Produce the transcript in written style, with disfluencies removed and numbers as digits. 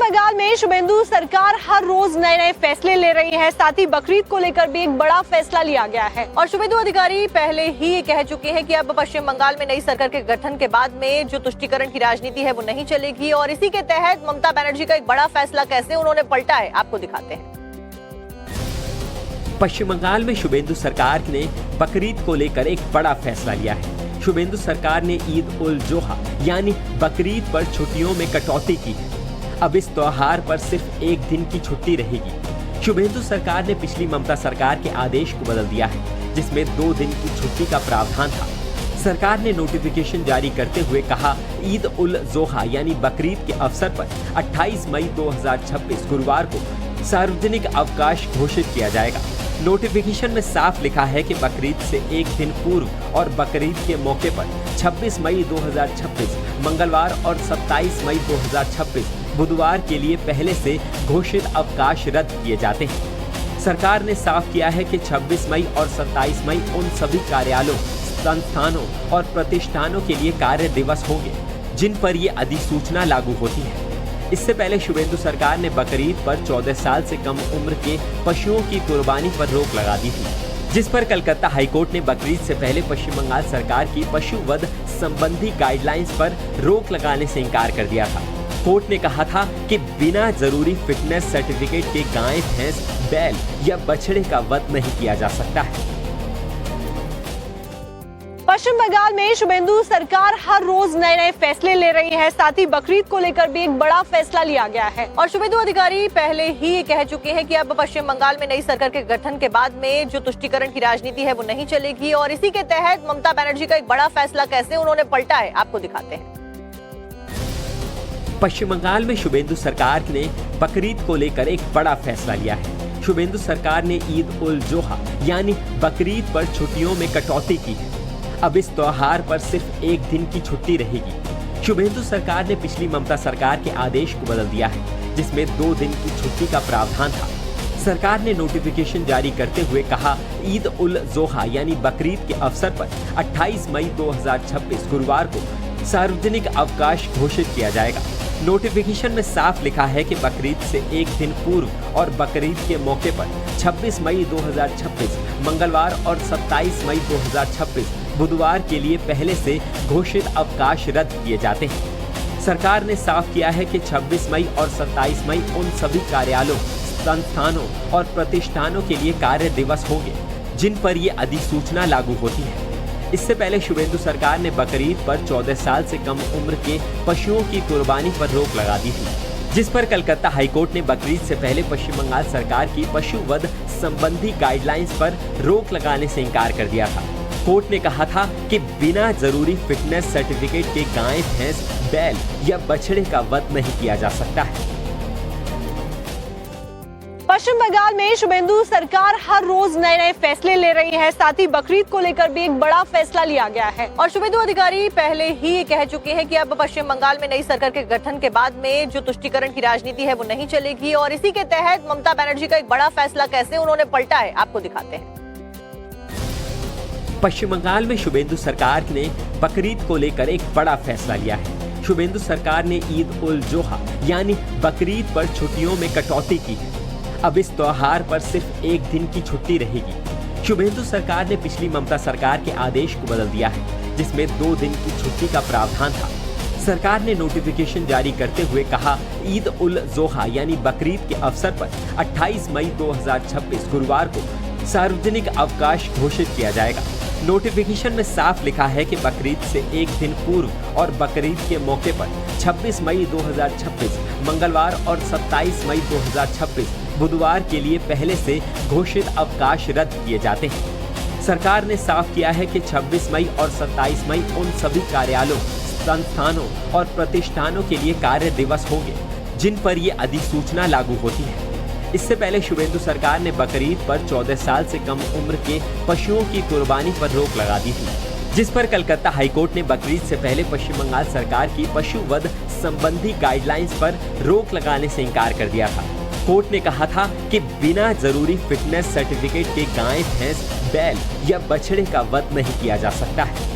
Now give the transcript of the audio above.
बंगाल में शुभेंदु सरकार हर रोज नए नए फैसले ले रही है। साथ ही बकरीद को लेकर भी एक बड़ा फैसला लिया गया है और शुभेंदु अधिकारी पहले ही ये कह चुके हैं कि अब पश्चिम बंगाल में नई सरकार के गठन के बाद में जो तुष्टीकरण की राजनीति है वो नहीं चलेगी और इसी के तहत ममता बनर्जी का एक बड़ा फैसला कैसे उन्होंने पलटा है, आपको दिखाते हैं। पश्चिम बंगाल में शुभेंदु सरकार ने बकरीद को लेकर एक बड़ा फैसला लिया है। शुभेंदु सरकार ने ईद उल जोहा यानी बकरीद पर छुट्टियों में कटौती की है। अब इस त्योहार पर सिर्फ एक दिन की छुट्टी रहेगी। शुभेंदु सरकार ने पिछली ममता सरकार के आदेश को बदल दिया है, जिसमें 2 दिन की छुट्टी का प्रावधान था। सरकार ने नोटिफिकेशन जारी करते हुए कहा, ईद उल जोहा यानी बकरीद के अवसर पर 28 मई 2026 गुरुवार को सार्वजनिक अवकाश घोषित किया जाएगा। नोटिफिकेशन में साफ लिखा है कि बकरीद से एक दिन पूर्व और बकरीद के मौके पर 26 मई 2026 मंगलवार और 27 मई 2026 बुधवार के लिए पहले से घोषित अवकाश रद्द किए जाते हैं। सरकार ने साफ किया है कि 26 मई और 27 मई उन सभी कार्यालयों, संस्थानों और प्रतिष्ठानों के लिए कार्य दिवस होंगे जिन पर ये अधिसूचना लागू होती है। इससे पहले शुभेंदु सरकार ने बकरीद पर 14 साल से कम उम्र के पशुओं की कुर्बानी पर रोक लगा दी थी, जिस पर कलकत्ता हाईकोर्ट ने बकरीद से पहले पश्चिम बंगाल सरकार की पशु वध संबंधी गाइडलाइंस पर रोक लगाने से इनकार कर दिया था। कोर्ट ने कहा था कि बिना जरूरी फिटनेस सर्टिफिकेट के गाय, भैंस, बैल या बछड़े का वध नहीं किया जा सकता है। पश्चिम बंगाल में शुभेंदु सरकार हर रोज नए नए फैसले ले रही है। साथ ही बकरीद को लेकर भी एक बड़ा फैसला लिया गया है और शुभेंदु अधिकारी पहले ही ये कह चुके हैं कि अब पश्चिम बंगाल में नई सरकार के गठन के बाद में जो तुष्टीकरण की राजनीति है वो नहीं चलेगी और इसी के तहत ममता बनर्जी का एक बड़ा फैसला कैसे उन्होंने पलटा है, आपको दिखाते हैं। पश्चिम बंगाल में शुभेंदु सरकार ने बकरीद को लेकर एक बड़ा फैसला लिया है। शुभेंदु सरकार ने ईद उल जोहा यानी बकरीद पर छुट्टियों में कटौती की है। अब इस त्योहार पर सिर्फ एक दिन की छुट्टी रहेगी। शुभेंदु सरकार ने पिछली ममता सरकार के आदेश को बदल दिया है, जिसमें 2 दिन की छुट्टी का प्रावधान था। सरकार ने नोटिफिकेशन जारी करते हुए कहा, ईद उल जोहा यानी बकरीद के अवसर पर 28 मई 2026 गुरुवार को सार्वजनिक अवकाश घोषित किया जाएगा। नोटिफिकेशन में साफ लिखा है कि बकरीद से एक दिन पूर्व और बकरीद के मौके पर 26 मई 2026 मंगलवार और 27 मई 2026 बुधवार के लिए पहले से घोषित अवकाश रद्द किए जाते हैं। सरकार ने साफ किया है कि 26 मई और 27 मई उन सभी कार्यालयों, संस्थानों और प्रतिष्ठानों के लिए कार्य दिवस होंगे जिन पर ये अधिसूचना लागू होती है। इससे पहले शुभेंदु सरकार ने बकरीद पर 14 साल से कम उम्र के पशुओं की कुर्बानी पर रोक लगा दी थी, जिस पर कलकत्ता हाईकोर्ट ने बकरीद से पहले पश्चिम बंगाल सरकार की पशु वध संबंधी गाइडलाइंस पर रोक लगाने से इनकार कर दिया था। कोर्ट ने कहा था कि बिना जरूरी फिटनेस सर्टिफिकेट के गाय, भैंस, बैल या बछड़े का वध नहीं किया जा सकता है। पश्चिम बंगाल में शुभेंदु सरकार हर रोज नए नए फैसले ले रही है। साथ ही बकरीद को लेकर भी एक बड़ा फैसला लिया गया है और शुभेंदु अधिकारी पहले ही ये कह चुके हैं कि अब पश्चिम बंगाल में नई सरकार के गठन के बाद में जो तुष्टीकरण की राजनीति है वो नहीं चलेगी और इसी के तहत ममता बनर्जी का एक बड़ा फैसला कैसे उन्होंने पलटा है, आपको दिखाते हैं। पश्चिम बंगाल में शुभेंदु सरकार ने बकरीद को लेकर एक बड़ा फैसला लिया है। शुभेंदु सरकार ने ईद उल जोहा यानी बकरीद पर छुट्टियों में कटौती की है। अब इस त्योहार पर सिर्फ एक दिन की छुट्टी रहेगी। शुभेंदु सरकार ने पिछली ममता सरकार के आदेश को बदल दिया है, जिसमें 2 दिन की छुट्टी का प्रावधान था। सरकार ने नोटिफिकेशन जारी करते हुए कहा, ईद उल जोहा यानी बकरीद के अवसर पर 28 मई 2026 गुरुवार को सार्वजनिक अवकाश घोषित किया जाएगा। नोटिफिकेशन में साफ लिखा है कि बकरीद से एक दिन पूर्व और बकरीद के मौके पर 26 मई 2026 मंगलवार और 27 मई 2026 बुधवार के लिए पहले से घोषित अवकाश रद्द किए जाते हैं। सरकार ने साफ किया है कि 26 मई और 27 मई उन सभी कार्यालयों, संस्थानों और प्रतिष्ठानों के लिए कार्य दिवस होंगे जिन पर ये अधिसूचना लागू होती है। इससे पहले शुभेंदु सरकार ने बकरीद पर 14 साल से कम उम्र के पशुओं की कुर्बानी पर रोक लगा दी थी, जिस पर कलकत्ता हाईकोर्ट ने बकरीद से पहले पश्चिम बंगाल सरकार की पशु वध संबंधी गाइडलाइंस पर रोक लगाने से इनकार कर दिया था। कोर्ट ने कहा था कि बिना जरूरी फिटनेस सर्टिफिकेट के गाय, भैंस, बैल या बछड़े का वध नहीं किया जा सकता है।